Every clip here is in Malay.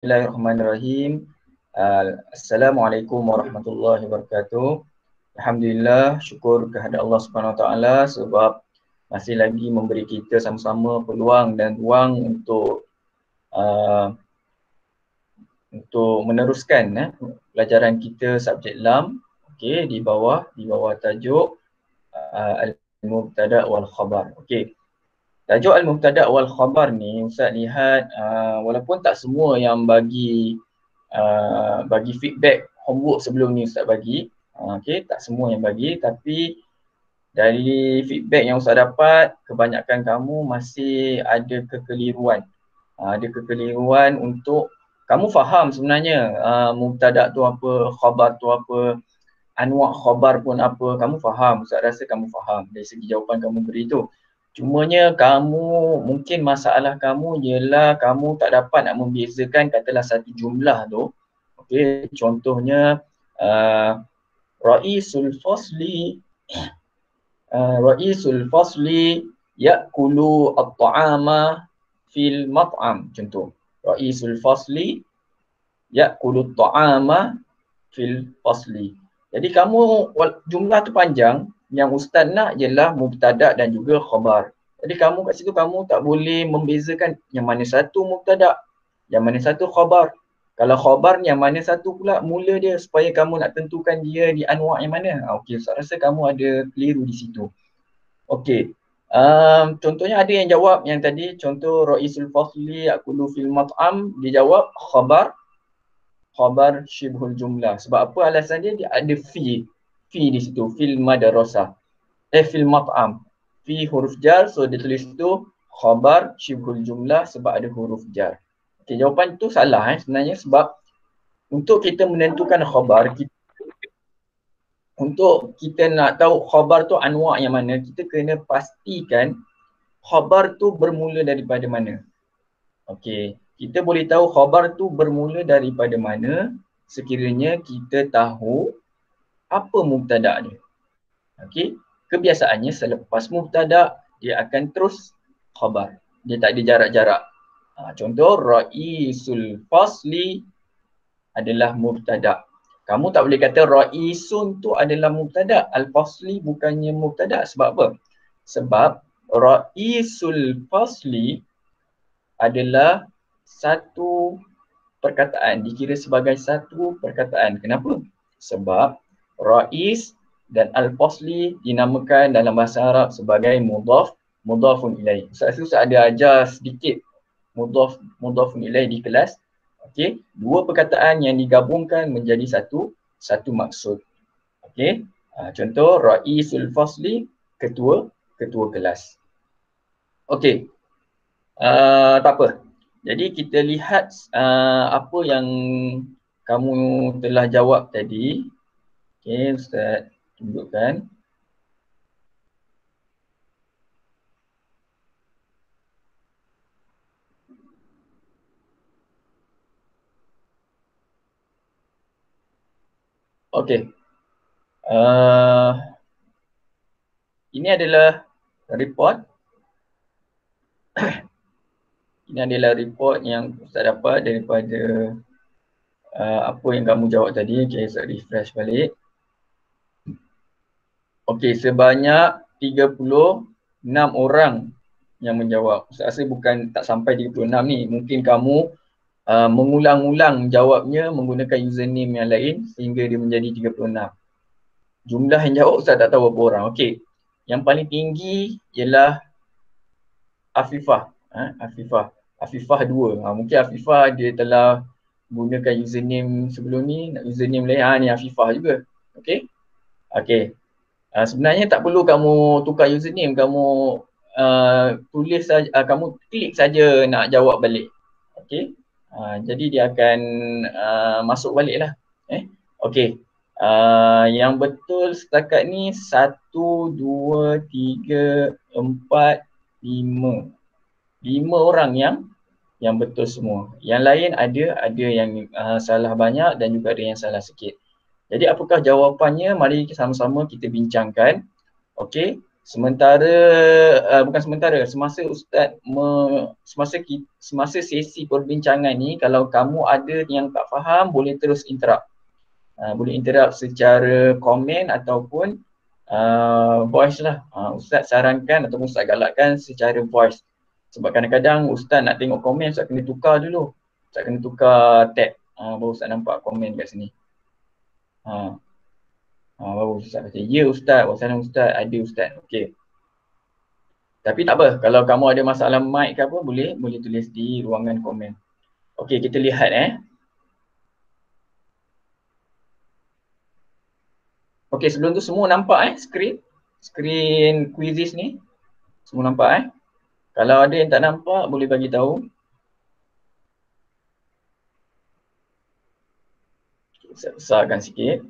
Bismillahirrahmanirrahim. Assalamualaikum warahmatullahi wabarakatuh. Alhamdulillah, syukur kehadrat Allah Subhanahu Wa Taala sebab masih lagi memberi kita sama-sama peluang dan ruang untuk meneruskan pelajaran kita subjek LAM, okey, di bawah tajuk al-mubtada' wal khabar. Okey. Tajuk al-mubtada' wal khabar ni Ustaz lihat walaupun tak semua yang bagi feedback homework sebelum ni Ustaz bagi, okey, tak semua yang bagi, tapi dari feedback yang Ustaz dapat, kebanyakan kamu masih ada kekeliruan. Ada kekeliruan untuk kamu faham sebenarnya mubtada' tu apa, khabar tu apa, anwa' khabar pun apa, kamu faham. Ustaz rasa kamu faham dari segi jawapan kamu beri tu. Cumanya kamu, mungkin masalah kamu ialah kamu tak dapat nak membezakan katalah satu jumlah tu. Okey, contohnya Ra'isul fasli ya'kulu at-ta'ama fil mat'am, contoh. Ra'isul fasli ya'kulu at-ta'ama fil fasli. Jadi kamu jumlah tu panjang, yang ustaz nak ialah mubtada' dan juga khabar. Jadi kamu kat situ kamu tak boleh membezakan yang mana satu mubtada', yang mana satu khabar. Kalau khabar ni yang mana satu pula mula dia, supaya kamu nak tentukan dia di anwa' yang mana. Okey, ustaz rasa kamu ada keliru di situ. Okey. Contohnya ada yang jawab yang tadi, contoh Ra'isul fasli ya'kulu fil mat'am, dia jawab khabar syibhul jumlah. Sebab apa alasan dia? Dia ada fi di situ, fil madrasah. Fil mat'am. Fi huruf jar, so dia tulis tu khabar syibhul jumlah sebab ada huruf jar. Okay, jawapan tu salah sebenarnya, sebab untuk kita menentukan khabar, untuk kita nak tahu khabar tu anwa' yang mana, kita kena pastikan khabar tu bermula daripada mana. Okey, kita boleh tahu khabar tu bermula daripada mana sekiranya kita tahu apa mubtada' dia. Okey, kebiasaannya selepas mubtada' dia akan terus khabar. Dia tak ada jarak-jarak. Contoh Ra'isul fasli adalah mubtada'. Kamu tak boleh kata Ra'isun tu adalah mubtada', al-fasli bukannya mubtada'. Sebab apa? Sebab Ra'isul fasli adalah satu perkataan, dikira sebagai satu perkataan. Kenapa? Sebab Ra'is dan Al-Fasli dinamakan dalam bahasa Arab sebagai mudhafun ilaih. Ustaz ada ajar sedikit mudhafun ilaih di kelas. Okey, dua perkataan yang digabungkan menjadi satu maksud. Okey, contoh Ra'isul Fasli, ketua kelas. Okey. Tak apa. Jadi kita lihat apa yang kamu telah jawab tadi. Okey, Ustaz tunjukkan. Okey. Ini adalah report. Ini adalah report yang Ustaz dapat daripada apa yang kamu jawab tadi. Okey, Ustaz refresh balik. Okey, sebanyak 36 orang yang menjawab. Ustaz rasa bukan tak sampai 36 ni. Mungkin kamu mengulang-ulang jawabnya menggunakan username yang lain sehingga dia menjadi 36. Jumlah yang jawab Ustaz tak tahu berapa orang. Okey. Yang paling tinggi ialah Afifah. Afifah 2. Mungkin Afifah dia telah gunakan username sebelum ni, username lain. Ni Afifah juga. Okey. Okey. Sebenarnya tak perlu kamu tukar username, kamu tulis saja, kamu klik saja nak jawab balik. Okey. Jadi dia akan masuk balik lah. Okey. Yang betul setakat ni 1, 2, 3, 4, 5. 5 orang yang betul semua. Yang lain ada yang salah banyak dan juga ada yang salah sikit. Jadi apakah jawapannya? Mari sama-sama kita bincangkan. Okey. Sementara bukan sementara, semasa ustaz semasa sesi perbincangan ni, kalau kamu ada yang tak faham boleh terus interrupt. Boleh interrupt secara komen ataupun voice lah. Ustaz sarankan ataupun ustaz galakkan secara voice. Sebab kadang-kadang ustaz nak tengok komen, ustaz kena tukar dulu. Ustaz kena tukar tab, baru ustaz nampak komen kat sini. Baru ustaz kata, ya ustaz, wassalam ustaz, ada ustaz. Okey. Tapi tak apa, kalau kamu ada masalah mic ke apa, boleh tulis di ruangan komen. Okey, kita lihat Okey, sebelum tu semua nampak skrin quizzes ni? Semua nampak Kalau ada yang tak nampak, boleh bagi tahu. Saya besarkan sikit.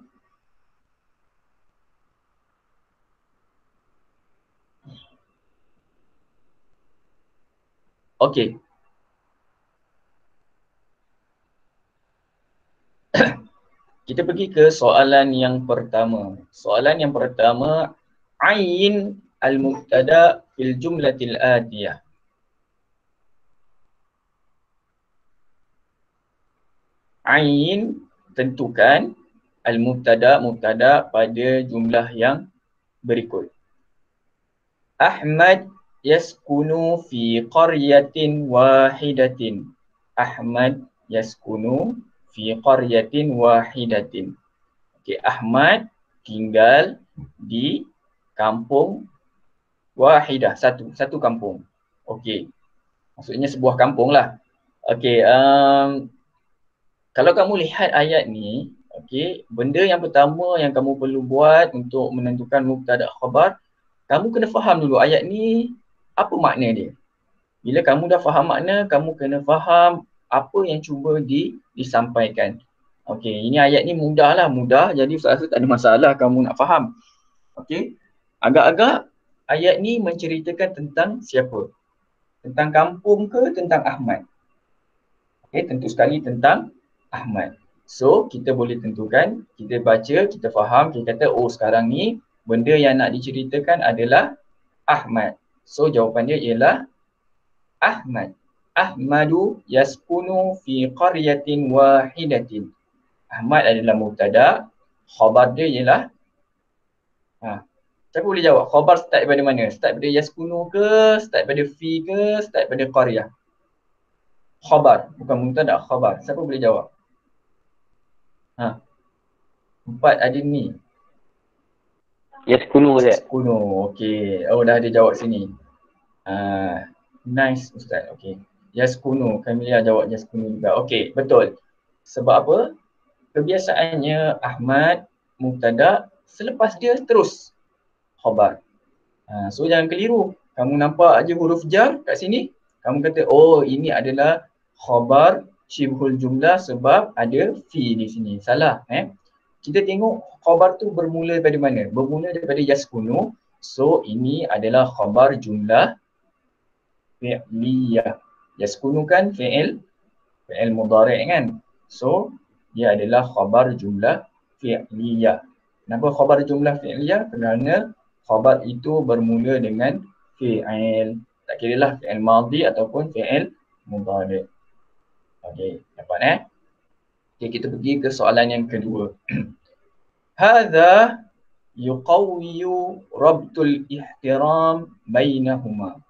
Okey. Kita pergi ke soalan yang pertama. Soalan yang pertama, ain al-mubtada fil jumlatil atiyah. Ain, tentukan al-mubtada pada jumlah yang berikut. Ahmad yaskunu fi qaryatin wahidatin. Ahmad yaskunu fi qaryatin wahidatin. Okey, Ahmad tinggal di kampung wahidah, satu kampung. Okey. Maksudnya sebuah kampung lah. Okey, kalau kamu lihat ayat ni, okey, benda yang pertama yang kamu perlu buat untuk menentukan mubtada khabar, kamu kena faham dulu ayat ni apa makna dia. Bila kamu dah faham makna, kamu kena faham apa yang cuba disampaikan. Okey, ini ayat ni mudah. Jadi saya rasa tak ada masalah kamu nak faham. Okey. Agak-agak ayat ni menceritakan tentang siapa? Tentang kampung ke tentang Ahmad? Okey, tentu sekali tentang Ahmad. So, kita boleh tentukan, kita baca, kita faham, kita kata, oh sekarang ni benda yang nak diceritakan adalah Ahmad. So, jawapan dia ialah Ahmad. Ahmadu yaskunu fi qaryatin wahidatin. Ahmad adalah mubtada, khabar dia ialah siapa boleh jawab? Khabar start daripada mana? Start daripada yaskunu ke, start daripada fi ke, start daripada qaryah? Khabar, bukan mubtada, khabar. Siapa boleh jawab? Empat ada ni. Yaskunu Ustaz. Yaskunu, okey. Oh, dah ada jawab sini. Nice Ustaz, okey. Yaskunu, Kamilia jawab yaskunu juga. Okey, betul. Sebab apa? Kebiasaannya Ahmad mubtada, selepas dia terus khabar. So jangan keliru. Kamu nampak aja huruf jar kat sini, kamu kata oh ini adalah khabar syibhul jumlah sebab ada fi di sini. Salah. Kita tengok khabar tu bermula daripada mana? Bermula daripada yaskunu. So ini adalah khabar jumlah fi'liyah. Yaskunu kan fi'il mudhari' kan? So dia adalah khabar jumlah fi'liyah. Kenapa khabar jumlah fi'liyah? Kerana khabar itu bermula dengan fi'il. Tak kira lah fi'il madhi ataupun fi'il mudhari'. Okey, dapat Okay, kita pergi ke soalan yang kedua. Hadha yuqawwiyu rabtul ihtiram bainahuma.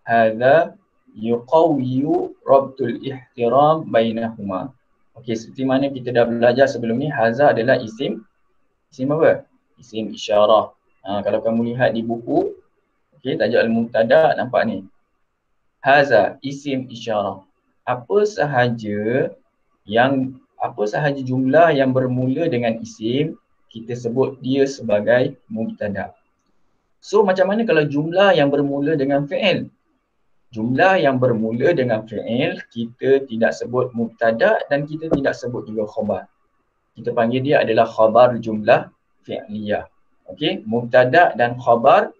Hadha yuqawwiyu rabtul ihtiram bainahuma. Okey, seperti mana kita dah belajar sebelum ni, hadha adalah isim apa? Isim isyarah. Kalau kamu lihat di buku, okey, tajuk al-mubtada nampak ni. Hadha isim isyarah. Apa sahaja jumlah yang bermula dengan isim, kita sebut dia sebagai mubtada. So macam mana kalau jumlah yang bermula dengan fi'il? Jumlah yang bermula dengan fi'il, kita tidak sebut mubtada dan kita tidak sebut juga khabar. Kita panggil dia adalah khabar jumlah fi'liyah. Okey, mubtada dan khabar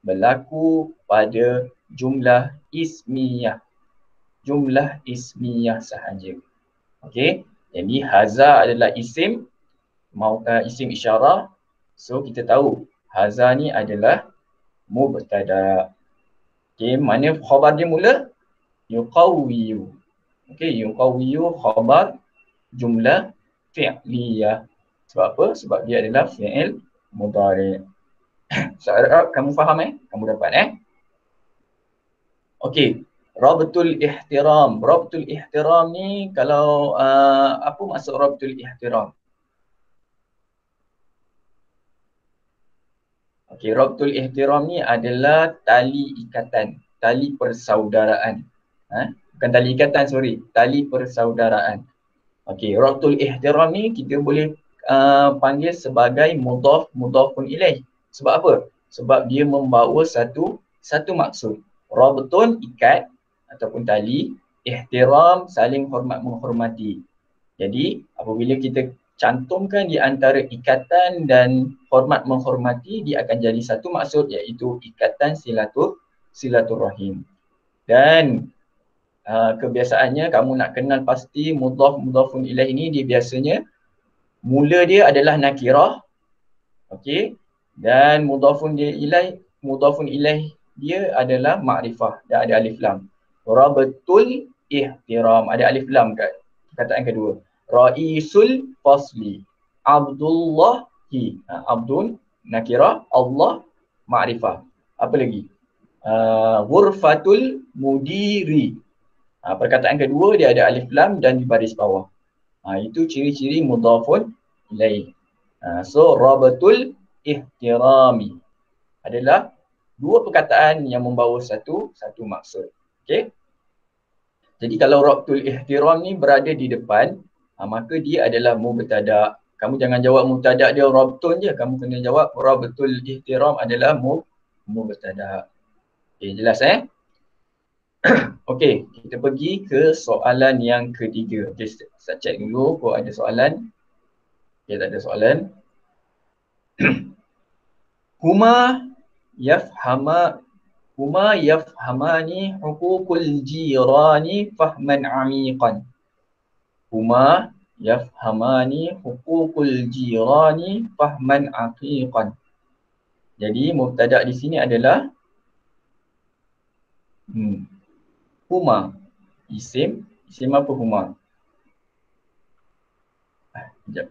berlaku pada jumlah ismiyah. Jumlah ismiyah sahaja. Okey, jadi haza adalah isim, isim isyarah. So kita tahu haza ni adalah mubtada. Okey, mana khabar dia mula? Yuqawwiyu. Okey, yuqawwiyu khabar jumlah fi'liyah. Sebab apa? Sebab dia adalah fi'il mudhari'. So, harap kamu faham Kamu dapat Okey, rabtul ihtiram. Rabtul ihtiram ni kalau apa maksud rabtul ihtiram? Okey, rabtul ihtiram ni adalah tali ikatan, tali persaudaraan. Bukan tali ikatan, sorry, tali persaudaraan. Okey, rabtul ihtiram ni kita boleh panggil sebagai mudhafun ilaih. Sebab apa? Sebab dia membawa satu maksud. Rabtun ikat ataupun tali, ihtiram saling hormat menghormati. Jadi apabila kita cantumkan di antara ikatan dan hormat menghormati, dia akan jadi satu maksud, iaitu ikatan silaturahim. Dan kebiasaannya kamu nak kenal pasti mudhafun ilaih ni, dia biasanya mula dia adalah nakirah. Okey, dan mudhafun ilaih dia adalah ma'rifah dan ada alif lam. Rabatul ihtiram, ada alif lam kat perkataan kedua. Raisul fasli, Abdullahi, Abdul nakirah, Allah ma'rifah. Apa lagi? Ghurfatul mudiri, perkataan kedua dia ada alif lam dan di baris bawah. Itu ciri-ciri mudhafun ilaih. So rabatul ihtirami adalah dua perkataan yang membawa satu maksud. Okey. Jadi kalau rabtul ihtiram ni berada di depan, maka dia adalah mubtada. Kamu jangan jawab mubtada dia rabtun je, kamu kena jawab rabtul ihtiram adalah mubtada. Okey, jelas Okey, kita pergi ke soalan yang ketiga. Okey, saya cek dulu kalau ada soalan. Okey, tak ada soalan. Huma yafhamani huququl jirani fahman amiqan. Huma yafhamani huququl jirani fahman aqiqan. Jadi mubtada di sini adalah huma. Isim apa huma? Sekejap.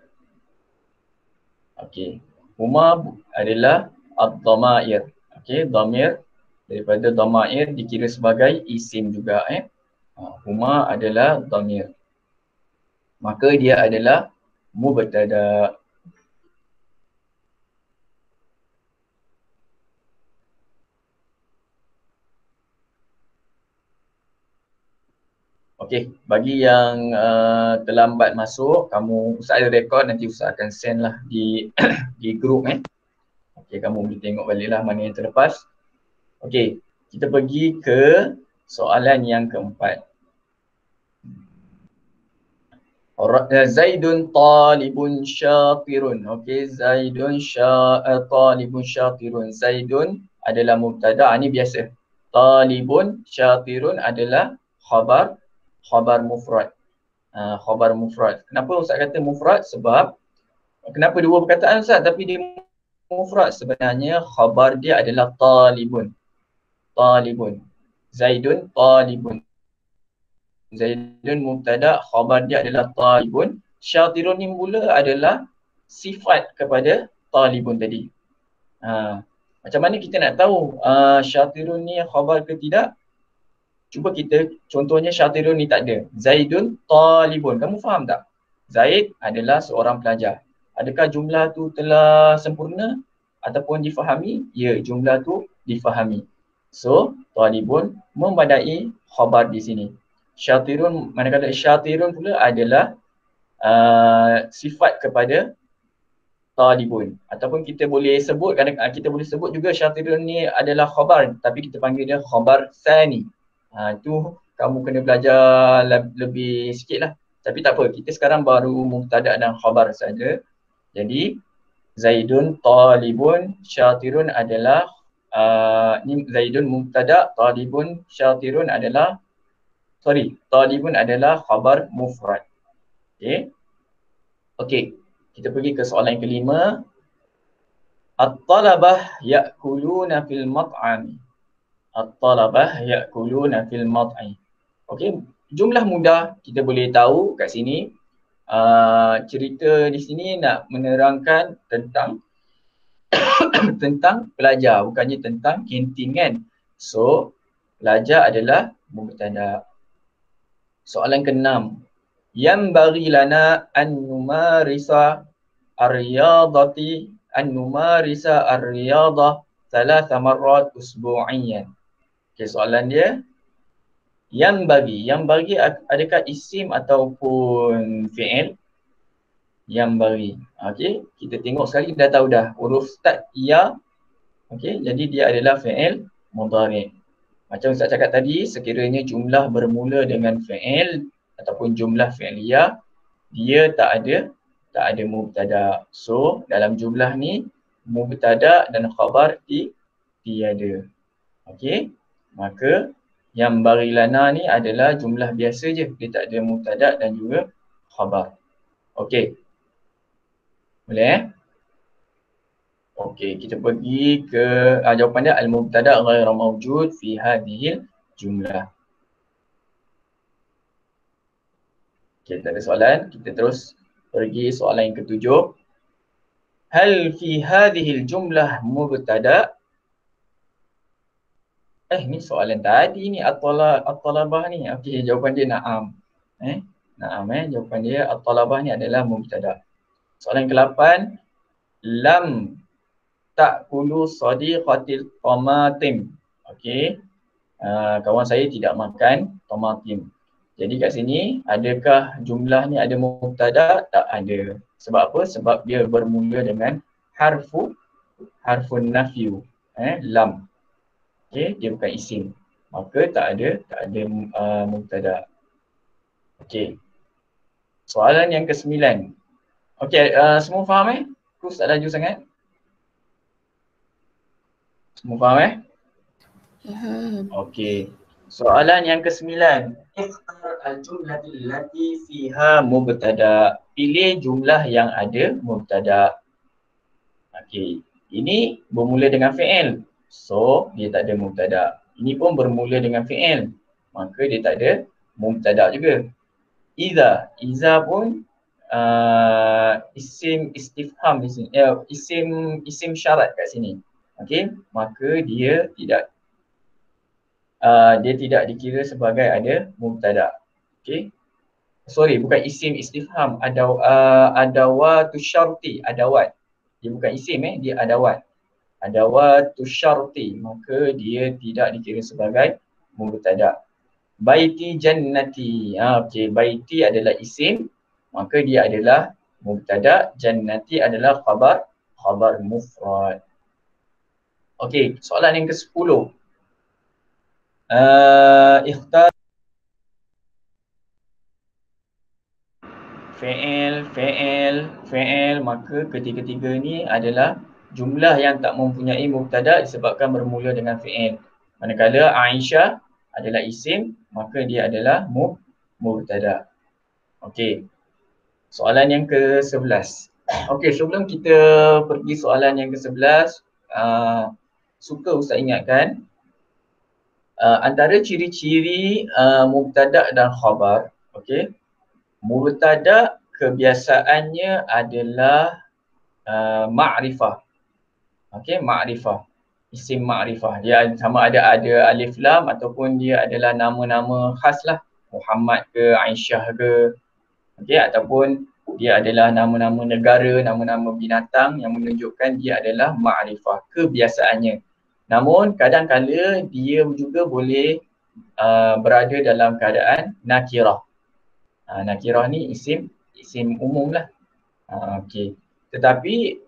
Okey. Huma adalah ad-dhamair. Okey, dhamir daripada dhamair dikira sebagai isim juga Huma adalah dhamir. Maka dia adalah mubtada. Okey, bagi yang terlambat masuk, kamu Ustaz ada rekod, nanti Ustaz akan send lah di di group Okey, kamu boleh tengok balik lah mana yang terlepas. Okey, kita pergi ke soalan yang keempat. Zaidun talibun syatirun. Okey, Zaidun talibun syatirun. Zaidun adalah mubtada, ini biasa. Talibun syatirun adalah khabar mufrad. Khabar mufrad. Kenapa Ustaz kata mufrad? Sebab kenapa dua perkataan Ustaz tapi dia mufrad? Sebenarnya khabar dia adalah talibun. Talibun. Zaidun talibun. Zaidun mubtada, khabar dia adalah talibun. Syatirun ni mula adalah sifat kepada talibun tadi. Macam mana kita nak tahu syatirun ni khabar ke tidak? Cuba kita, contohnya syatirun ni tak ada. Zaidun talibun. Kamu faham tak? Zaid adalah seorang pelajar. Adakah jumlah tu telah sempurna ataupun difahami? Ya, jumlah tu difahami. So, talibun membadai khabar di sini. Syatirun, manakala syatirun pula adalah sifat kepada talibun. Ataupun kita boleh sebut, kita boleh sebut juga syatirun ni adalah khabar, tapi kita panggil dia khabar tsani. Itu kamu kena belajar lebih sikit lah. Tapi tak apa, kita sekarang baru mubtada dan khabar saja. Jadi Zaidun talibun syatirun adalah ni Zaidun mubtada, talibun syatirun adalah talibun adalah khabar mufrad. Okey, kita pergi ke soalan yang kelima. At-talabah ya'kuluna fil mat'am. At-talabah ya'kuluna fil mat'am. Okey, jumlah mudah kita boleh tahu kat sini. Cerita di sini nak menerangkan tentang tentang pelajar, bukannya tentang kantin kan. So, pelajar adalah mubtada. Soalan ke-6. Yanbaghi lana an numarisa ar-riyadati thalatha marrat usbu'iyyan. Okey, soalan dia Yanbaghi adakah isim ataupun fi'il? Yanbaghi. Okey, kita tengok sekali dah tahu dah huruf start ya. Okey, jadi dia adalah fi'il mudhari'. Macam Ustaz cakap tadi, sekiranya jumlah bermula dengan fi'il ataupun jumlah fi'liyah, dia tak ada mubtada. So, dalam jumlah ni mubtada dan khabar tiada. Okey, maka yang barilana ni adalah jumlah biasa je. Dia tak ada mubtada dan juga khabar. Okey. Boleh Okey, kita pergi ke jawapan dia al-mubtada' ghairu mawjud fi hadhil jumlah. Okey, tak ada soalan. Kita terus pergi soalan yang ketujuh. Hal fi hadhil jumlah mubtada'? Ni soalan tadi ni at-talabah ni. Okey, jawapan dia na'am. Na'am jawapan dia at-talabah ni adalah mubtada'. Soalan ke-8. Lam ta'kulu sadiqatil tamatim. Okey. Kawan saya tidak makan tomatim. Jadi kat sini adakah jumlah ni ada mubtada? Tak ada. Sebab apa? Sebab dia bermula dengan harfun nafyu. Lam. Okey, dia bukan isim. Maka tak ada mubtada. Okey. Soalan yang ke-9. Okey, semua faham Terus tak laju sangat? Semua faham Okey. Soalan yang ke-9. Ikhtar al-jumlatil lati fiha mubtada. Pilih jumlah yang ada mubtada. Okey. Ini bermula dengan fi'il. So, dia tak ada mubtada. Ini pun bermula dengan fi'il. Maka dia tak ada mubtada juga. Iza pun isim istifham di sini. Isim syarat kat sini. Okey, maka dia tidak dikira sebagai ada mubtada. Okey. Sorry, bukan isim istifham, adawatu syarti, adawat. Dia bukan isim dia adawat. Adawatu syarti, maka dia tidak dikira sebagai mubtada. Baiti jannati. Okey, baiti adalah isim, maka dia adalah mubtada, jannati adalah khabar mufrad. Okey, soalan yang ke-10. Ikhtar fi'il, maka ketiga-tiga ni adalah jumlah yang tak mempunyai mubtada disebabkan bermula dengan fi'il. Manakala Aisyah adalah isim, maka dia adalah mubtada. Okey. Soalan yang ke-11. Okey, sebelum kita pergi soalan yang ke-11, suka Ustaz ingatkan antara ciri-ciri mubtada dan khabar. Okey. Mubtada kebiasaannya adalah ma'rifah. Okey, ma'rifah. Isim ma'rifah. Dia sama ada alif lam ataupun dia adalah nama-nama khas lah. Muhammad ke, Aisyah ke. Okey, ataupun dia adalah nama-nama negara, nama-nama binatang yang menunjukkan dia adalah ma'rifah, kebiasaannya. Namun kadang-kala dia juga boleh berada dalam keadaan nakirah. Nakirah ni isim umum lah. Okey. Tetapi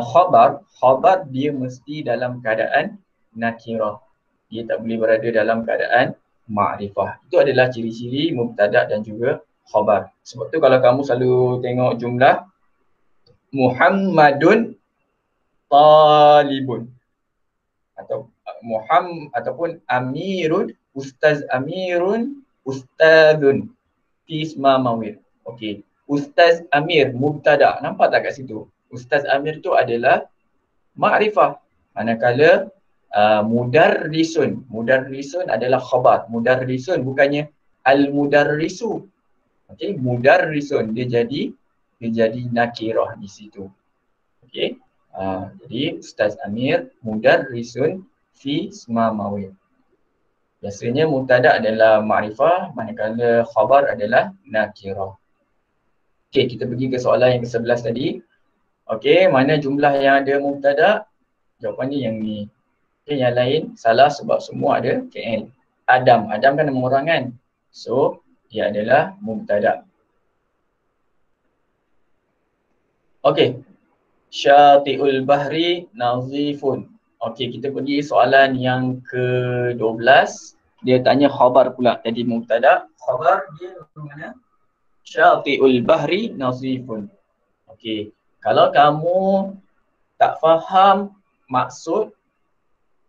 khabar dia mesti dalam keadaan nakirah. Dia tak boleh berada dalam keadaan ma'rifah. Itu adalah ciri-ciri mubtada dan juga khabar. Sebab tu kalau kamu selalu tengok jumlah Muhammadun talibun ataupun Amirun, Ustaz Amirun, Ustazun Fisma Mawir. Okey. Ustaz Amir mubtada. Nampak tak kat situ? Ustaz Amir tu adalah ma'rifah. Manakala mudarrisun adalah khabar. Mudarrisun bukannya al-mudarrisu. Okey, mudarrisun dia jadi nakirah di situ. Okey. Jadi Ustaz Amir mudarrisun fi Smamawi. Biasanya mubtada adalah ma'rifah, manakala khabar adalah nakirah. Okey, kita pergi ke soalan yang ke-11 tadi. Okey, mana jumlah yang ada mubtada? Jawapannya yang ni. Okey, yang lain salah sebab semua ada fi'il. Adam kan nama orang kan? So, dia adalah mubtada. Okey. Syati'ul bahri nazifun. Okey, kita pergi soalan yang ke-12. Dia tanya khabar pula. Jadi mubtada, khabar dia mana? Syati'ul bahri nazifun. Okey, kalau kamu tak faham maksud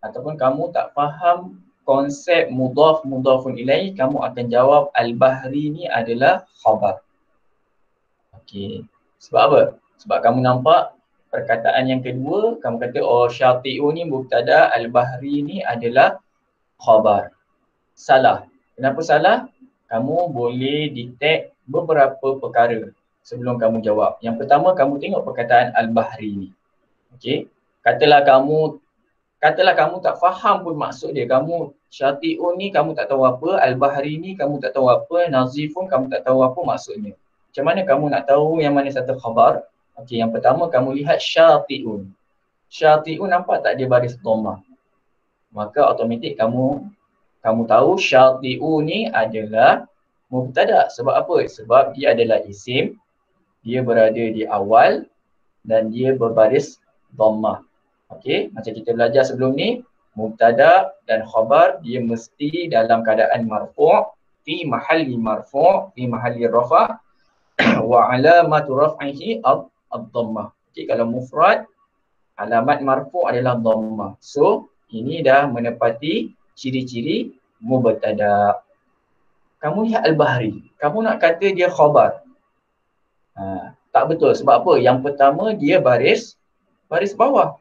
ataupun kamu tak faham konsep mudhafun ilaih, kamu akan jawab al-bahri ni adalah khabar. Okey, sebab apa? Sebab kamu nampak perkataan yang kedua, kamu kata syati'u ni mubtada, al-bahri ni adalah khabar. Salah. Kenapa salah? Kamu boleh detect beberapa perkara sebelum kamu jawab. Yang pertama, kamu tengok perkataan al-bahri ni. Okey. Katalah kamu tak faham pun maksud dia. Kamu syati'u ni kamu tak tahu apa, al-bahri ni kamu tak tahu apa, nazifun kamu tak tahu apa maksudnya. Macam mana kamu nak tahu yang mana satu khabar? Okey, yang pertama kamu lihat syati'un. Syati'un nampak tak dia baris dhammah? Maka automatik kamu tahu syati'u ni adalah mubtada. Sebab apa? Sebab dia adalah isim, dia berada di awal dan dia berbaris dhammah. Okey, macam kita belajar sebelum ni, mubtada dan khabar dia mesti dalam keadaan marfu', fi mahalli rafa' wa alamatu raf'ihi ad-dhammah. Okey, kalau mufrad alamat marfu' adalah dhammah. So, ini dah menepati ciri-ciri mubtada. Kamu lihat al-bahri, kamu nak kata dia khabar. Tak betul. Sebab apa? Yang pertama dia baris bawah.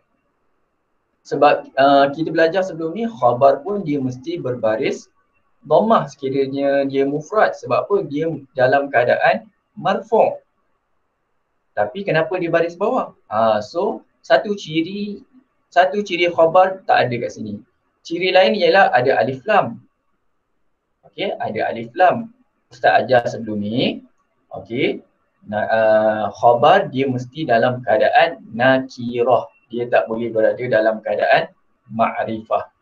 Sebab kita belajar sebelum ni, khabar pun dia mesti berbaris dhammah sekiranya dia mufrad. Sebab apa? Dia dalam keadaan marfu'. Tapi kenapa dia baris bawah? So satu ciri khabar tak ada kat sini. Ciri lain ialah ada alif lam. Okey, ada alif lam. Ustaz ajar sebelum ni. Okey. Khabar dia mesti dalam keadaan nakirah. Dia tak boleh berada dalam keadaan ma'rifah.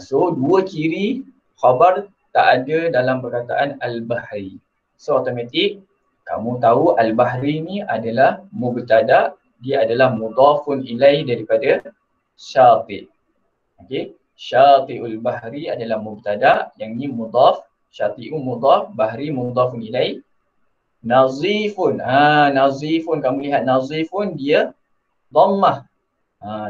So dua ciri khabar tak ada dalam perkataan al-bahri. So automatik kamu tahu al-bahri ni adalah mubtada, dia adalah mudhafun ilaih daripada syati'. Okey, syati'ul bahri adalah mubtada, yang ni mudhaf, syati'u mudhaf, bahri mudhafun ilaih. Nazifun, nazifun, kamu lihat nazifun dia dhammah.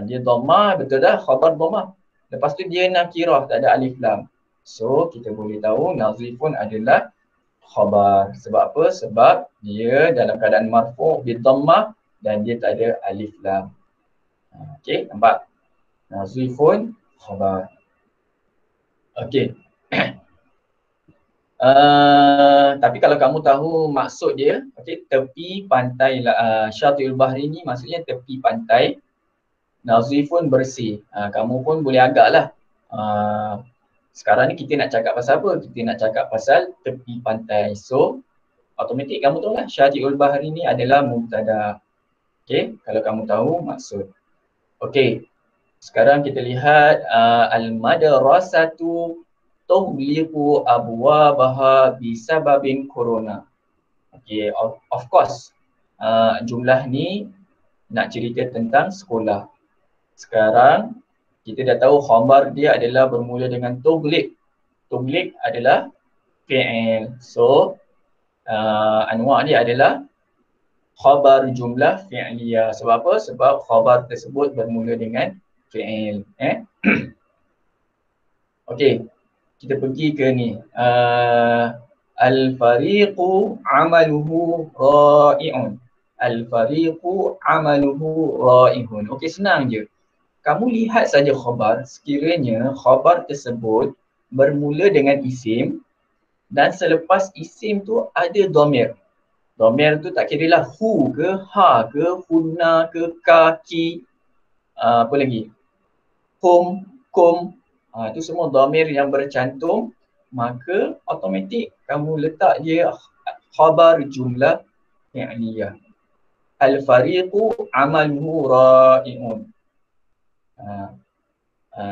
Dia dhammah, betul dah, khabar dhammah. Lepas tu dia nakirah, tak ada alif lam. So kita boleh tahu nazifun adalah khabar. Sebab apa? Sebab dia dalam keadaan marfu' bi dhammah dan dia tak ada alif lam. Okey, nampak? Nazifun khabar. Okey. Tapi kalau kamu tahu maksud dia, okey, tepi pantai Syati'ul Bahri ni maksudnya tepi pantai. Nazifun bersih. Kamu pun boleh agak lah. Sekarang ni kita nak cakap pasal apa? Kita nak cakap pasal tepi pantai. So, automatik kamu tahu lah Syati'ul Bahri ni adalah mubtada. Okey, kalau kamu tahu maksud. Okey, sekarang kita lihat al-madrasatu tughliqu abwabaha bisababin corona. Okey, of course jumlah ni nak cerita tentang sekolah. Sekarang kita dah tahu khabar dia adalah bermula dengan tughliq. Tughliq adalah fi'il. So anwa' dia adalah khabar jumlah fi'liyah. Sebab apa? Sebab khabar tersebut bermula dengan fi'il. Okey, kita pergi ke ni. Al-fariqu amaluhu ra'i'un. Al-fariqu amaluhu ra'ihun. Okey, senang je. Kamu lihat saja khabar, sekiranya khabar tersebut bermula dengan isim dan selepas isim tu ada dhamir. Dhamir tu tak kira lah hu ke, ha ke, hunna ke, ka, ki, apa lagi? Hum, kum. Itu semua dhamir yang bercantum, maka automatik kamu letak dia khabar jumlah fi'liyah. Al-fariqu amaluhu ra'i'un.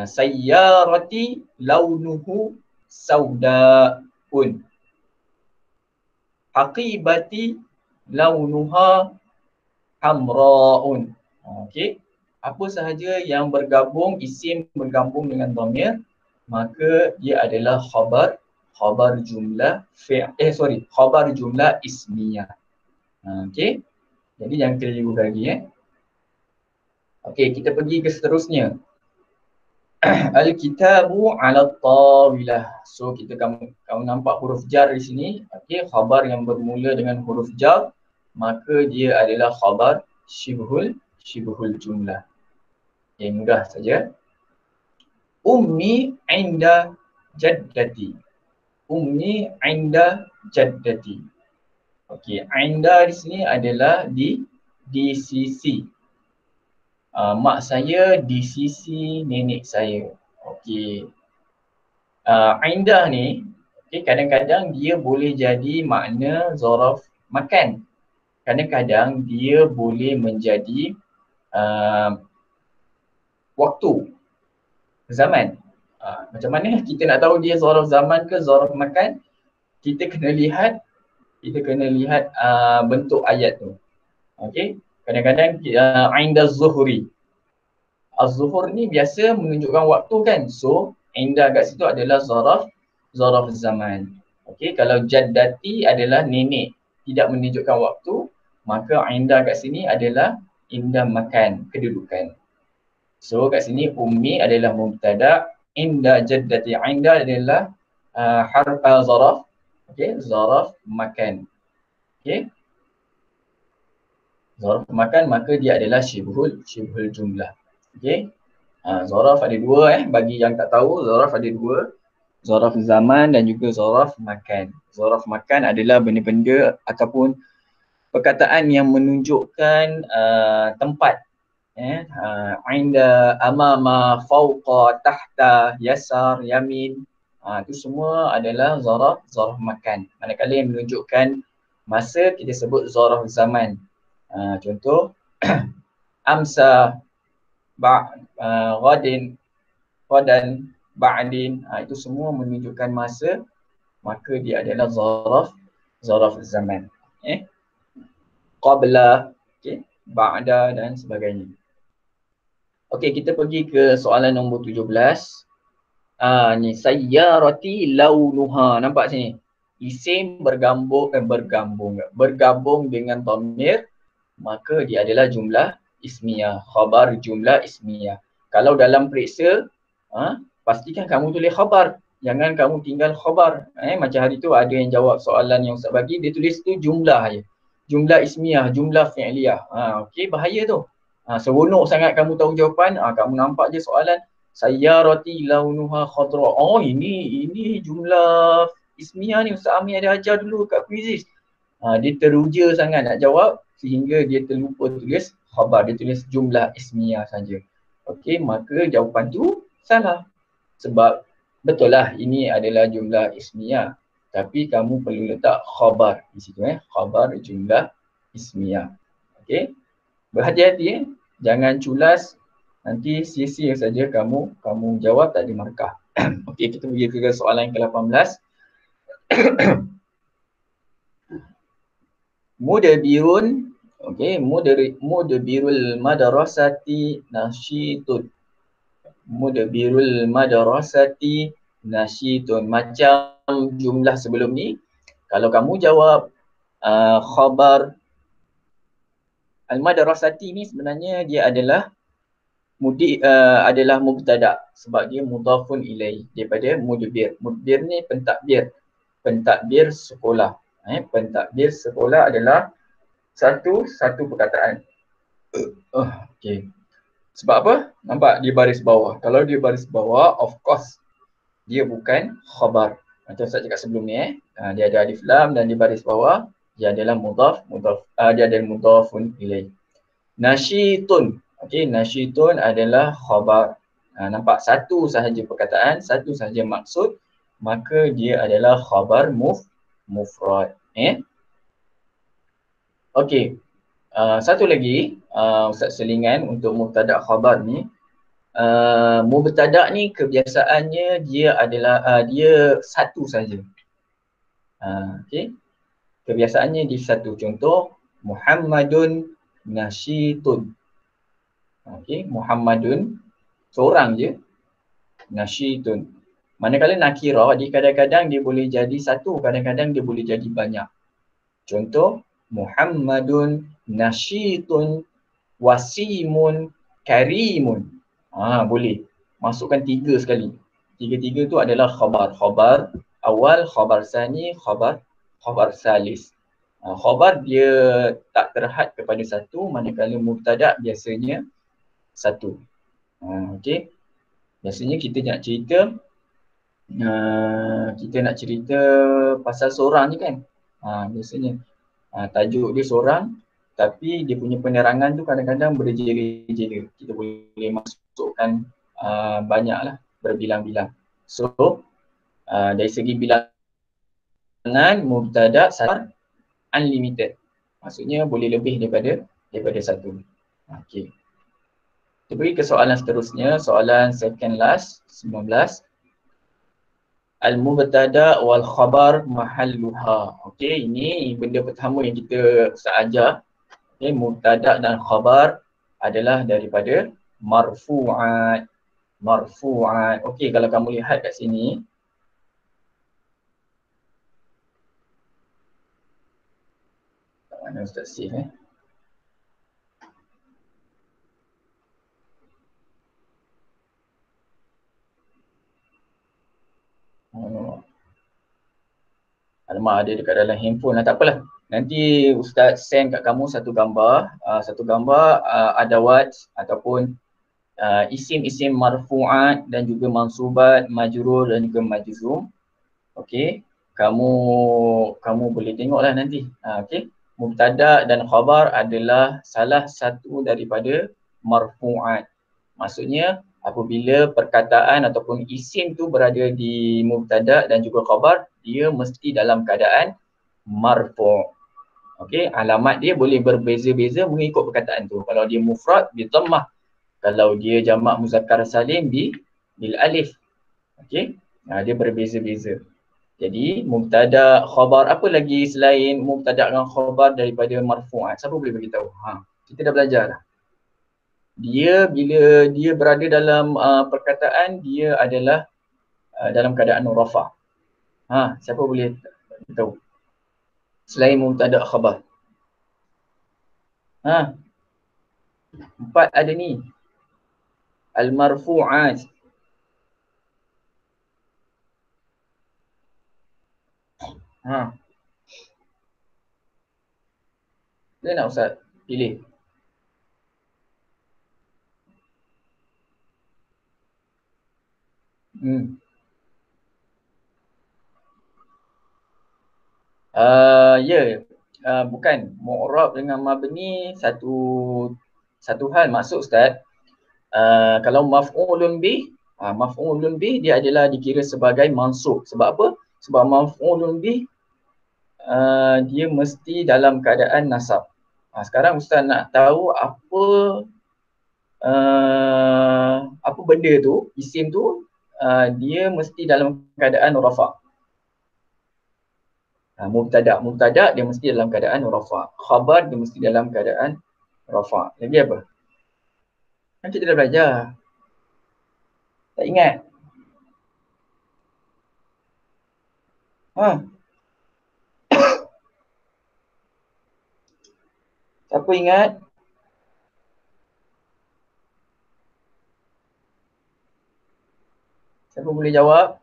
Sayyarati launuhu sauda'un. Haqibati launuha hamra'un. Okey. Apa sahaja yang bergabung, isim bergabung dengan dhamir, maka dia adalah khabar jumlah khabar jumlah ismiyah. Okey. Jadi yang keliru lagi Okey, kita pergi ke seterusnya. Al-kitabu ala tawilah. So kamu nampak huruf jar di sini. Okey, khabar yang bermula dengan huruf jar, maka dia adalah khabar syibhul jumlah. Okay, mudah saja. Ummi inda jaddati. Ummi inda jaddati. Okey, inda di sini adalah di sisi. Mak saya di sisi nenek saya. Okey. Inda ni, okay, kadang-kadang dia boleh jadi makna zaraf makan. Kadang-kadang dia boleh menjadi waktu, zaman. Macam mana kita nak tahu dia zaraf zaman ke zaraf makan? Kita kena lihat bentuk ayat tu. Okey, kadang-kadang inda zuhri. Az-zuhur ni biasa menunjukkan waktu kan. So inda kat situ adalah zaraf zaman. Okey, kalau jaddati adalah nenek, tidak menunjukkan waktu, maka inda kat sini adalah inda makan, kedudukan. So kat sini ummi adalah mubtada, inda jaddati, inda adalah zaraf. Okey, zaraf makan. Okey. Zaraf makan, maka dia adalah syibhul jumlah. Okey. Zaraf ada dua bagi yang tak tahu, zaraf ada dua. Zaraf zaman dan juga zaraf makan. Zaraf makan adalah benda-benda ataupun perkataan yang menunjukkan tempat. Inda, amama, fawqa, tahta, yasar, yamin. Itu semua adalah zaraf makan. Manakala yang menunjukkan masa, kita sebut zaraf zaman. Contoh, amsa, ghadin, qadan, ba'din. Itu semua menunjukkan masa, maka dia adalah zaraf zaman. Qabla, ba'da dan sebagainya. Okey, kita pergi ke soalan nombor 17. Ni sayyarati launuha. Nampak sini? Isim bergabung dengan dhamir, maka dia adalah jumlah ismiyah, khabar jumlah ismiyah. Kalau dalam periksa, pastikan kamu tulis khabar. Jangan kamu tinggal khabar. Macam hari tu ada yang jawab soalan yang Ustaz bagi, dia tulis tu jumlah je. Jumlah ismiyah, jumlah fi'liyah. Okey, bahaya tu. Seronok sangat kamu tahu jawapan, kamu nampak je soalan sayyarati launuha khadra. Oh, ini jumlah ismiyah ni Ustaz Amir ada ajar dulu kat quizis. Dia teruja sangat nak jawab sehingga dia terlupa tulis khabar, dia tulis jumlah ismiyah saja. Okey, maka jawapan tu salah. Sebab betul lah ini adalah jumlah ismiyah, tapi kamu perlu letak khabar di situ khabar jumlah ismiyah. Okey. Berhati-hati jangan culas, nanti sia-sia saja kamu jawab tak ada markah. Okey, kita pergi ke soalan ke-18. Mudabirun, okey, mudabirul madrasati nasyitun. Mudabirul madrasati nasyitun. Macam jumlah sebelum ni, kalau kamu jawab khabar al-madrasati ni sebenarnya dia adalah adalah mubtada sebab dia mudhafun ilaih daripada mudbir. Mudbir ni pentadbir sekolah. Pentadbir sekolah adalah satu perkataan. Okay. Sebab apa? Nampak di baris bawah. Kalau di baris bawah, of course, dia bukan khabar. Macam saya cakap sebelum ni, dia ada alif lam dan di baris bawah, dia adalah dia adalah mudhafun ilaih. Nasyitun. Okay, nasyitun adalah khabar. Nampak satu sahaja perkataan, satu sahaja maksud, maka dia adalah khabar mufrad. Okey. Satu lagi, Ustaz selingan untuk mubtada khabar ni. Mubtada ni kebiasaannya dia adalah dia satu saja. Okey. Kebiasaannya di satu. Contoh, Muhammadun nasyitun. Okey, Muhammadun seorang je, nasyitun. Manakala nakirah, dia kadang-kadang dia boleh jadi satu, kadang-kadang dia boleh jadi banyak. Contoh, Muhammadun nasyitun wasimun karimun. Boleh. Masukkan tiga sekali. Tiga-tiga tu adalah khabar. Khabar awal, khabar sani, khabar salis. Khabar dia tak terhad kepada satu, manakala mubtada biasanya satu. Okey. Biasanya kita nak cerita pasal seorang je kan. Biasanya tajuk dia seorang, tapi dia punya penerangan tu kadang-kadang berjela-jela. Kita boleh masukkan banyaklah, berbilang-bilang. So dari segi bilangan mubtada sabar unlimited. Maksudnya boleh lebih daripada satu. Okey. Kita pergi ke soalan seterusnya, soalan second last, 19. Al-mubtada wal khabar mahalluha. Okey, ini benda pertama yang kita ajar. Okey, mubtada dan khabar adalah daripada marfu'at. Marfu'at. Okey, kalau kamu lihat kat sini. Kat mana Ustaz save Alamak, ada dekat dalam handphone lah, tak apalah. Nanti Ustaz send kat kamu satu gambar, adawat ataupun isim-isim marfu'at dan juga mansubat, majrur dan juga majzum. Okey, kamu boleh tengoklah nanti. Okey, mubtada dan khabar adalah salah satu daripada marfu'at. Maksudnya apabila perkataan ataupun isim tu berada di mubtada dan juga khabar, dia mesti dalam keadaan marfu'. Okey, alamat dia boleh berbeza-beza mengikut perkataan tu. Kalau dia mufrad, dia dhammah. Kalau dia jamak muzakkar salim, bil alif. Okey, dia berbeza-beza. Jadi mubtada, khabar, apa lagi selain mubtada dan khabar daripada marfu'at? Siapa boleh beritahu? Kita dah belajar dah. Dia bila dia berada dalam perkataan, dia adalah dalam keadaan rafa'. Siapa boleh tahu? Selain mubtada khabar. Empat ada ni. Al-marfu'at. Boleh nak Ustaz pilih? Bukan. Mu'rab dengan mabni satu hal. Maksud Ustaz, kalau maf'ulun bih, maf'ulun bih dia adalah dikira sebagai mansub. Sebab apa? Sebab maf'ulun bih dia mesti dalam keadaan nasab. Sekarang Ustaz nak tahu apa benda tu, isim tu, dia mesti dalam keadaan rafa'. Mubtada dia mesti dalam keadaan rafa'. Khabar dia mesti dalam keadaan rafa'. Lagi apa? Kan kita dah belajar. Tak ingat? Siapa ingat? Siapa boleh jawab?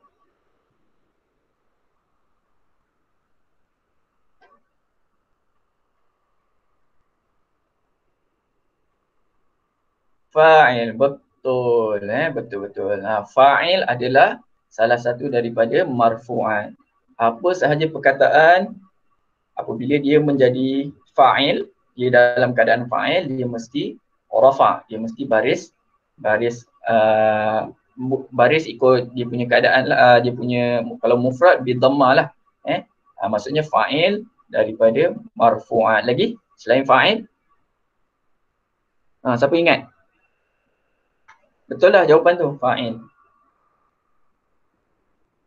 Fa'il, betul. Betul-betul. Fa'il adalah salah satu daripada marfu'at. Apa sahaja perkataan apabila dia menjadi fa'il, dia dalam keadaan fa'il, dia mesti rafa', dia mesti baris baris ikut dia punya keadaan lah, dia punya kalau mufrad bi dhammah lah. Maksudnya fa'il daripada marfu'at. Lagi selain fa'il, siapa ingat? Betul lah jawapan tu, fa'il.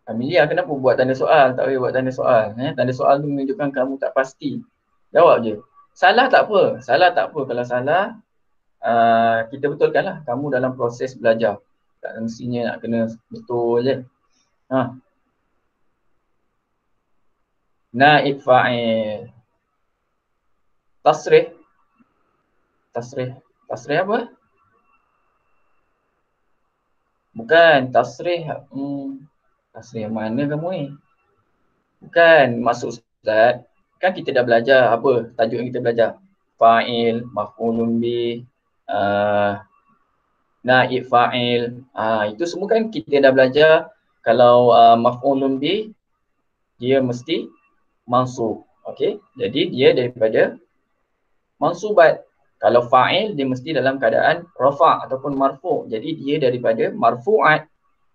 Amelia, kenapa buat tanda soal? Tak boleh buat tanda soal. Tanda soal tu menunjukkan kamu tak pasti. Jawab je. Salah tak apa. Salah tak apa. Kalau salah, kita betulkanlah. Kamu dalam proses belajar. Tak mestinya nak kena betul je. Naib fa'il. Tasrih. Tasrih apa? Bukan. Tasrih. Tasrih mana kamu ni? Bukan. Maksud Ustaz, kan kita dah belajar apa tajuk yang kita belajar. Fa'il, maf'ulun bih, naib fa'il. Itu semua kan kita dah belajar. Kalau maf'ulun bih, dia mesti mansub. Okey, jadi dia daripada mansubat. Kalau fa'il, dia mesti dalam keadaan rafa' ataupun marfu'. Jadi dia daripada marfu'at.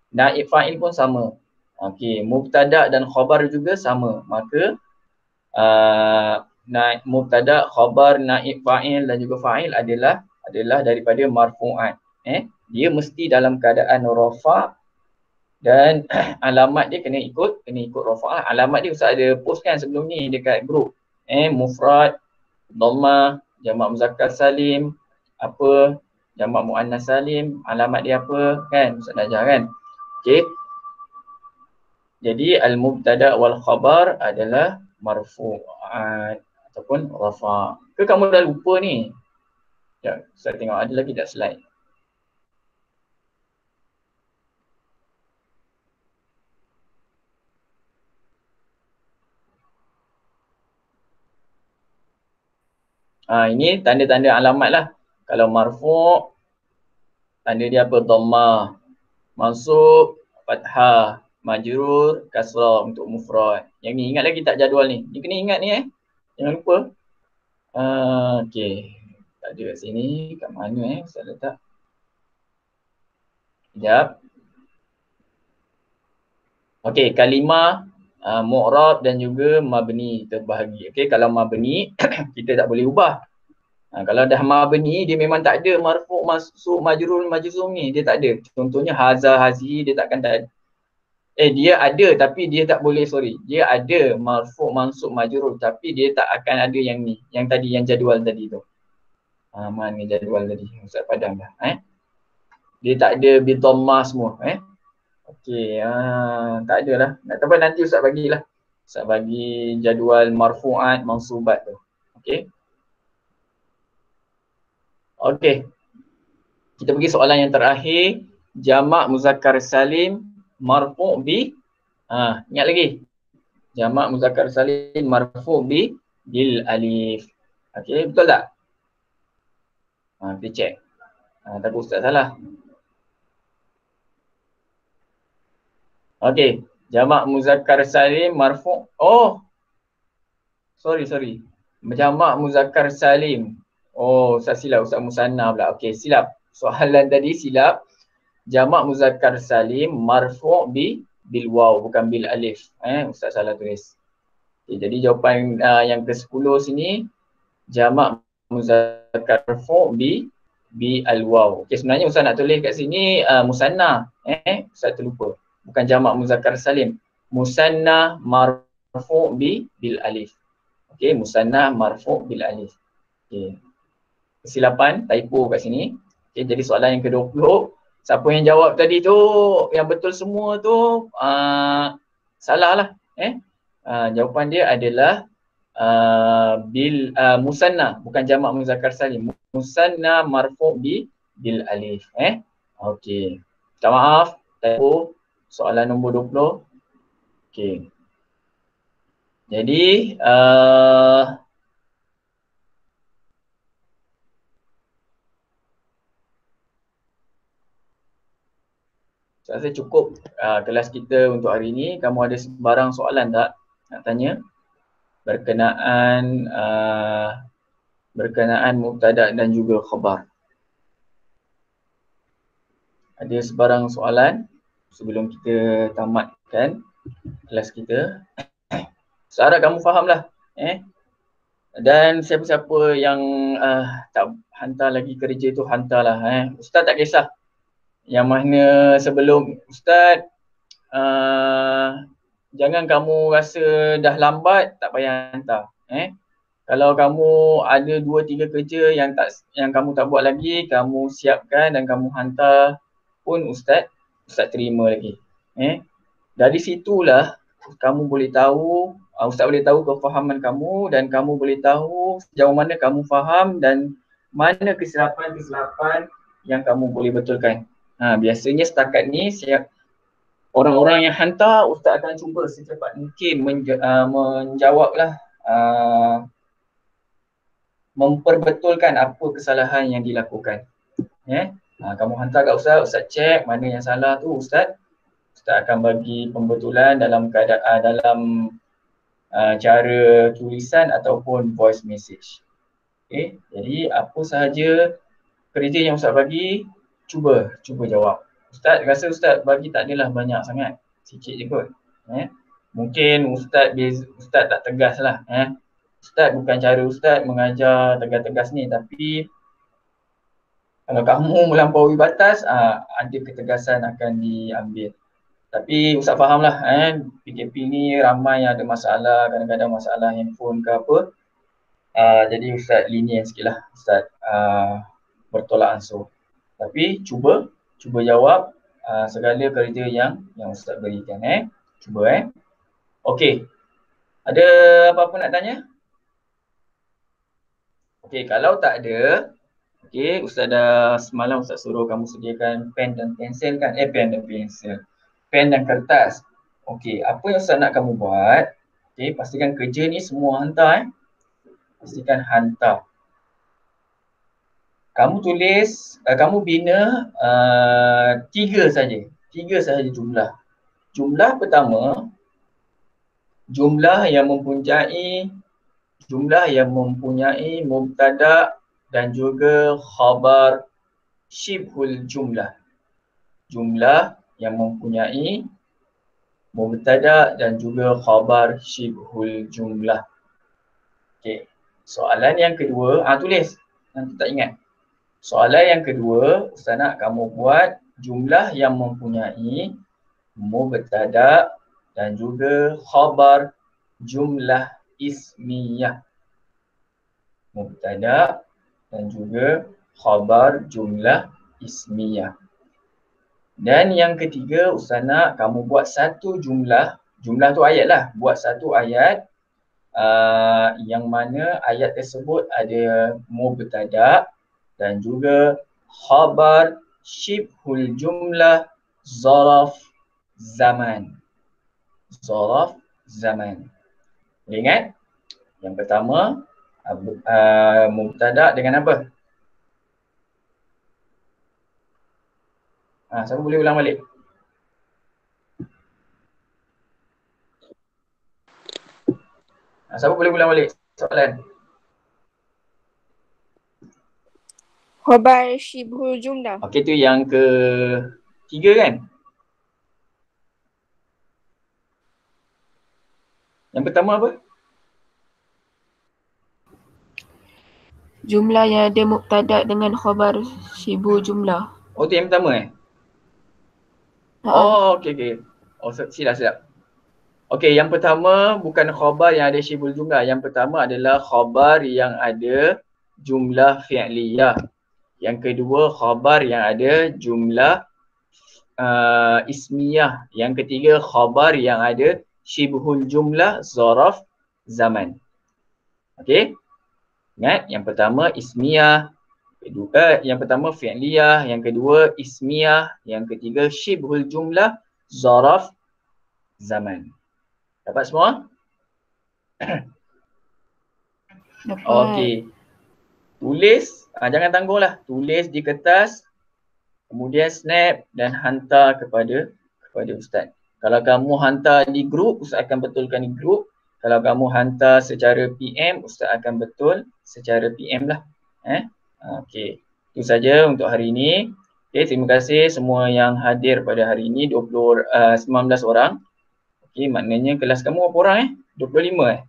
Naib fa'il pun sama. Okey, mubtada dan khabar juga sama. Maka mubtada, khabar, naib fa'il dan juga fa'il adalah daripada marfu'at. Dia mesti dalam keadaan rafa' dan alamat dia kena ikut rafa'. Alamat dia Ustaz ada post kan sebelum ni dekat grup. Mufrad, dhammah, jamak muzakkar salim, apa, jamak muannas salim, alamat dia apa kan Ustaz dah ajar kan. Okey. Jadi al-mubtada wal khabar adalah marfu'at ataupun rafa'. Ke kamu dah lupa ni? Ya, saya tengok ada lagi tak slide. Ini tanda-tanda alamat lah. Kalau marfu' tanda dia apa? Dhammah, mansub, fathah, majrur, kasrah untuk mufrad. Yang ni ingat lagi tak jadual ni? Ni kena ingat ni Jangan lupa. Okey. Tak ada kat sini. Kat mana saya letak? Sekejap. Okey, kalimah mu'rab dan juga mabni terbahagi. Okey, kalau mabni kita tak boleh ubah. Kalau dah mabni dia memang tak ada marfu', mansub, majrur, majzum ni, dia tak ada. Contohnya haza, hazi, dia takkan tak ada. Dia ada tapi dia tak boleh, dia ada marfu', mansub, majrur tapi dia tak akan ada yang ni, yang tadi, yang jadual tadi tu. Mana jadual tadi? Ustaz padam dah. Dia tak ada bi dhammah semua. Okey, tak ada lah. Tak apa, nanti Ustaz bagilah. Ustaz bagi jadual marfu'at, mansubat tu. Okey. Okey. Kita pergi soalan yang terakhir. Jamak muzakkar salim marfu' bi. Ingat lagi. Jamak muzakkar salim marfu' bi bil alif. Okey, betul tak? Kita check. Takut Ustaz salah. Okey, jamak muzakkar salim marfu'. Sorry. Jamak muzakkar salim. Ustaz silap, Ustaz musanna pula. Okey, silap. Soalan tadi silap. Jamak muzakkar salim marfu' bil waw, bukan bil alif. Ustaz salah tulis. Okay, jadi jawapan yang ke-10 sini, jamak muzakkar marfu' bi al waw. Okey, sebenarnya Ustaz nak tulis kat sini musanna. Ustaz terlupa. Bukan jamak muzakkar salim. Musanna marfu' bil alif. Okey, musanna marfu' bil alif. Okey. Kesilapan, typo kat sini. Okey, jadi soalan yang ke-20. Siapa yang jawab tadi tu, yang betul semua tu, salah lah. Jawapan dia adalah bil musanna, bukan jamak muzakkar salim. Musanna marfu' bil alif. Okey. Minta maaf, typo. Soalan nombor 20. Okey. Jadi uh, Saya rasa cukup kelas kita untuk hari ini. Kamu ada sebarang soalan tak nak tanya berkenaan mubtada dan juga khabar? Ada sebarang soalan sebelum kita tamatkan kelas kita? Saya harap kamu fahamlah. Dan siapa-siapa yang tak hantar lagi kerja tu hantarlah. Ustaz tak kisah. Yang mana sebelum Ustaz jangan kamu rasa dah lambat tak payah hantar. Kalau kamu ada 2-3 kerja yang kamu tak buat lagi, kamu siapkan dan kamu hantar pun Ustaz terima lagi. Dari situlah kamu boleh tahu, Ustaz boleh tahu kefahaman kamu dan kamu boleh tahu sejauh mana kamu faham dan mana kesilapan-kesilapan yang kamu boleh betulkan. Biasanya setakat ni orang-orang yang hantar Ustaz akan cuba secepat mungkin menjawablah, memperbetulkan apa kesalahan yang dilakukan. Kamu hantar kat Ustaz cek mana yang salah tu Ustaz akan bagi pembetulan dalam cara tulisan ataupun voice message. Jadi apa sahaja kerja yang Ustaz bagi, cuba jawab. Ustaz rasa Ustaz bagi tak adalah banyak sangat, sikit je kot. Mungkin Ustaz tak tegas lah. Ustaz bukan cara Ustaz mengajar tegas-tegas ni, tapi kalau kamu melampaui batas, ada ketegasan akan diambil. Tapi Ustaz faham lah, PKP ni ramai yang ada masalah, kadang-kadang masalah handphone ke apa. Jadi Ustaz lenient sikit lah, Ustaz bertolak ansur. Tapi cuba jawab segala kerja yang Ustaz berikan. Cuba. Okey. Ada apa-apa nak tanya? Okey, kalau tak ada, Ustaz dah semalam Ustaz suruh kamu sediakan pen dan pensel kan? Pen dan pensel. Pen dan kertas. Okey, apa yang Ustaz nak kamu buat? Pastikan kerja ni semua hantar. Pastikan hantar. Kamu tulis, kamu bina 3 saja jumlah. Jumlah pertama, jumlah yang mempunyai mubtada dan juga khabar syibhul jumlah. Jumlah yang mempunyai mubtada dan juga khabar syibhul jumlah. Okey. Soalan yang kedua, tulis. Nanti tak ingat. Soalan yang kedua, Ustaz nak kamu buat jumlah yang mempunyai mubtada dan juga khabar jumlah ismiyah. Mubtada dan juga khabar jumlah ismiyah. Dan yang ketiga, Ustaz nak kamu buat satu jumlah tu ayat lah. Buat satu ayat yang mana ayat tersebut ada mubtada dan juga khabar syibhul jumlah zaraf zaman. Boleh ingat? Yang pertama mubtada dengan apa? Siapa boleh ulang balik? Siapa boleh ulang balik soalan? Khabar syibhul jumlah. Okey, tu yang ketiga kan? Yang pertama apa? Jumlah yang ada mubtada dengan khabar syibhul jumlah. Oh, tu yang pertama okey. Oh, silap. Okey, yang pertama bukan khabar yang ada syibhul jumlah. Yang pertama adalah khabar yang ada jumlah fi'liyah. Yang kedua khabar yang ada jumlah ismiyah. Yang ketiga khabar yang ada syibhul jumlah zaraf zaman. Okey? Ingat, yang pertama ismiyah, yang pertama fi'liyah, yang kedua ismiyah, yang ketiga syibhul jumlah zaraf zaman. Dapat semua? Dapat. Okey. Tulis, jangan tangguhlah. Tulis di kertas Kemudian snap dan hantar kepada ustaz. Kalau kamu hantar di grup, ustaz akan betulkan di grup. Kalau kamu hantar secara PM, ustaz akan betul secara PM lah. Okey. Itu saja untuk hari ini. Okey, terima kasih semua yang hadir pada hari ini, 19 orang. Okey, maknanya kelas kamu berapa orang 25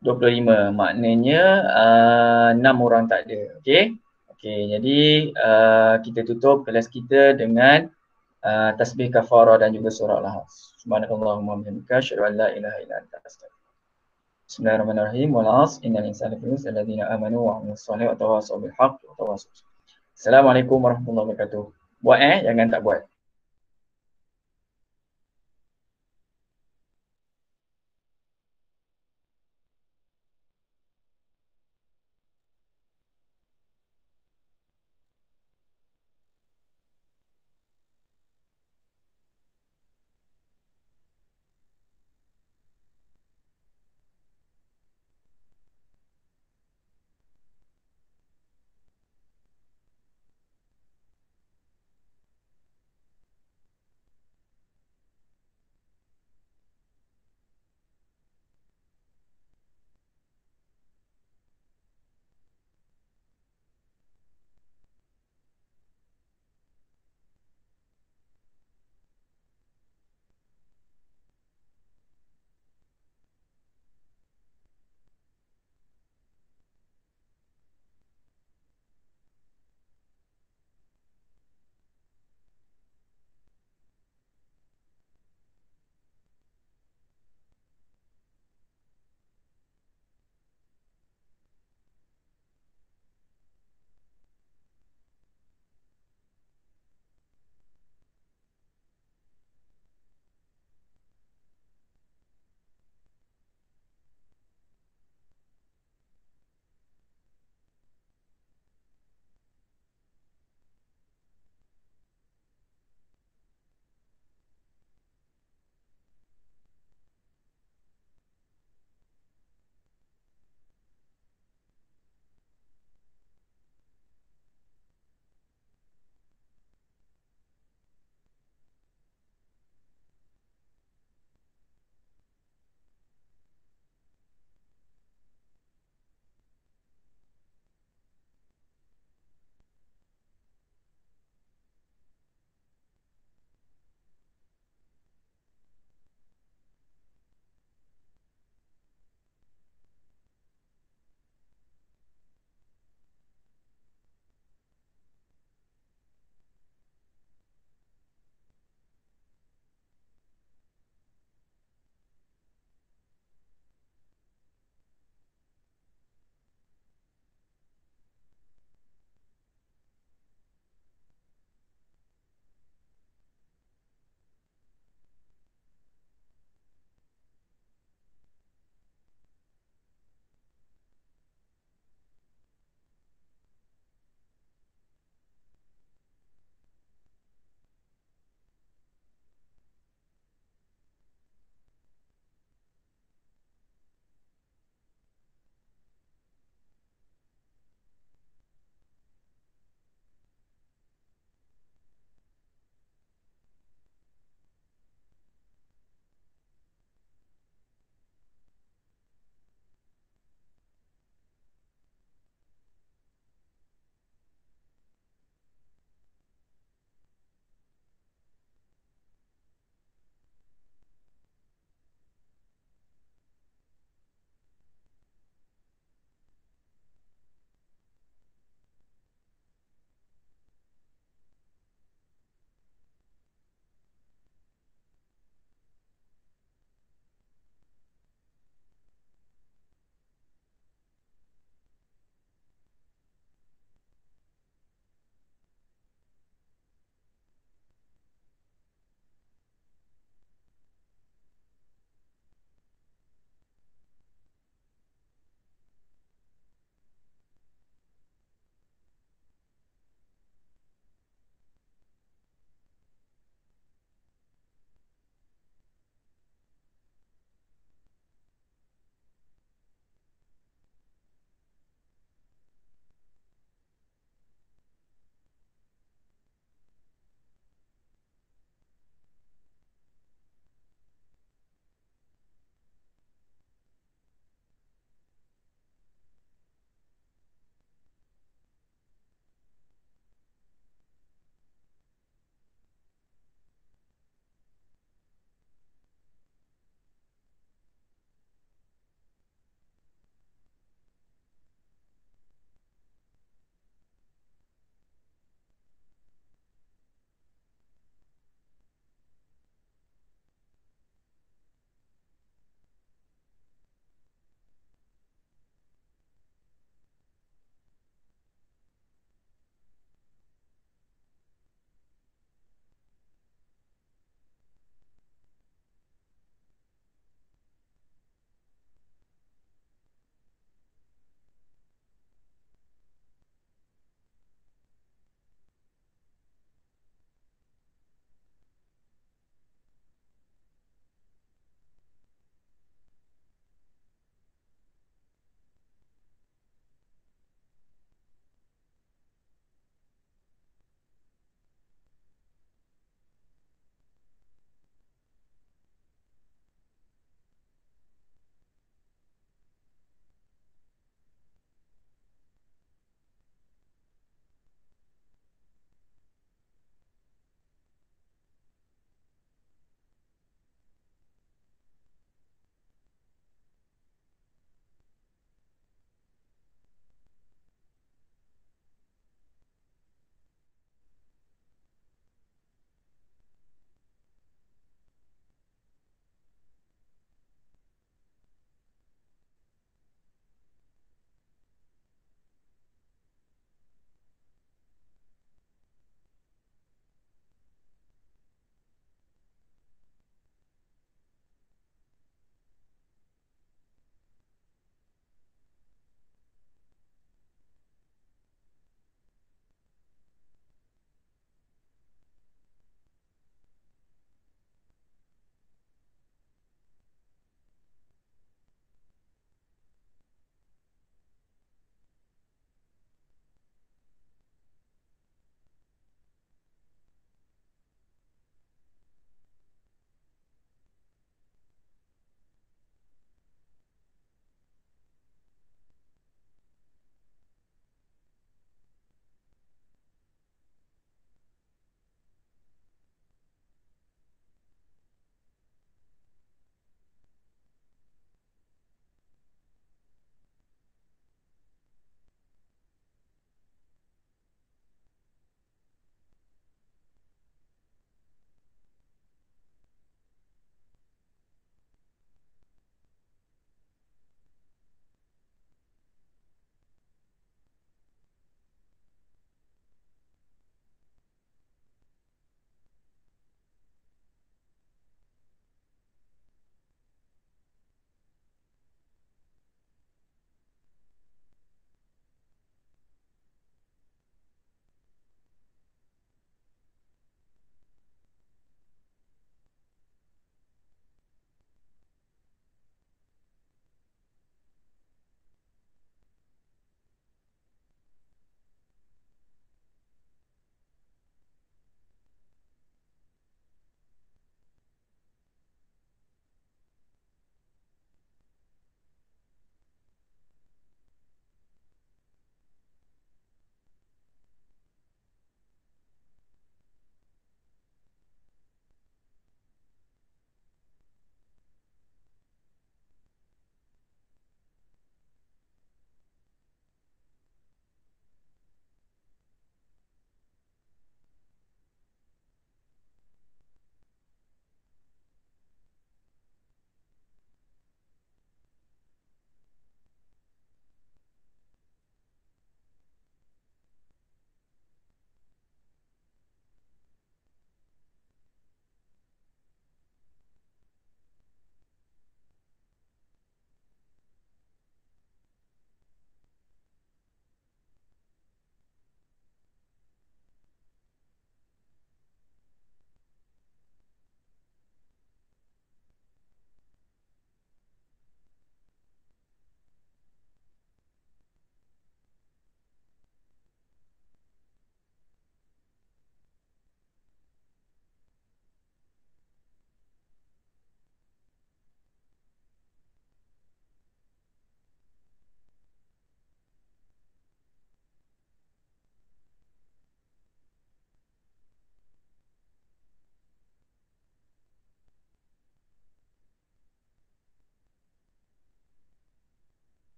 25. Maknanya 6 orang tak ada. Okey. Okey, jadi kita tutup kelas kita dengan tasbih kafarah dan juga surah Al-Ahzab. Subhanakallahumma wa bihamdika asyhadu an la ilaha illa anta astaghfiruka. Bismillahirrahmanirrahim. Wal 'asr innal insana lafi khusr illa alladziina aamanu wa 'amilus shalihati wa tawassaw bil haqqi wa tawassaw bis sabr. Assalamualaikum warahmatullahi wabarakatuh. Buat jangan tak buat.